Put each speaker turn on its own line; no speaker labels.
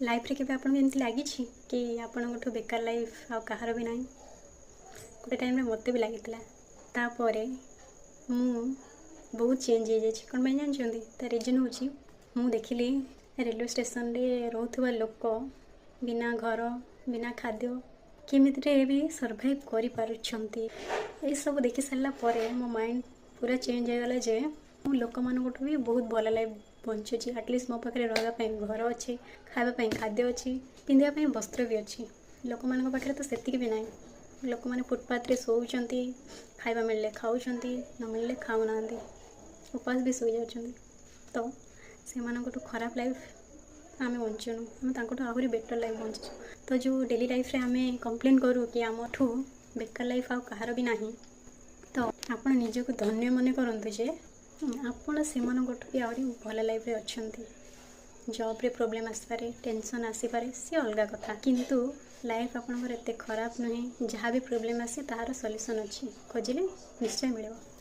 Life रे केबे आपन एमती लागी छी कि आपन गोठो बेकार लाइफ आ कहार भी नाही गोटे टाइम रे मते भी लागितला तापरे मु बहुत चेंज हो जाए कौन पाई जानछंती ता रीजन होची मु देखिली रेलवे स्टेशन रे रहउथबा लोक बिना घर बिना खाद्य केमितिरे भी सर्वाइव करि पारुछंती ए सब देखि सारला परे मो माइंड पूरा चेंज हो गला जे मु लोक मानकटो भी बहुत भल लाइफ बंचुची एटलिस्ट मो पाखे रहा घर अच्छे खावाई खाद्य अच्छी पिंधा वस्त्र भी अच्छी लोक मान पाखे तो सेतिक भी ना लोक मैंने फुटपाथ रे सोचती खाଇବା मिलले खाऊंट न मिलले खाऊना उपास भी शोई जाती तो से खराब लाइफ आम बंचुनु आम आहरी बेटर लाइफ बंचु तो जो डेली लाइफ रे आम कंप्लेन करूँ कि आमठू बेकार लाइफ आउ कहार भी नहीं तो आप निजक धन्य मन करूँ जे आपण से भी आहरी भल लाइफ रे अच्छंती जॉब रे प्रॉब्लम आसपारे टेंशन आसीपारे सी अलग कथा किंतु लाइफ आपंकर एत खराब नुहे जहाँ भी प्रॉब्लम आसे तार सॉल्यूशन अच्छी खोजिले निश्चय मिलेगा।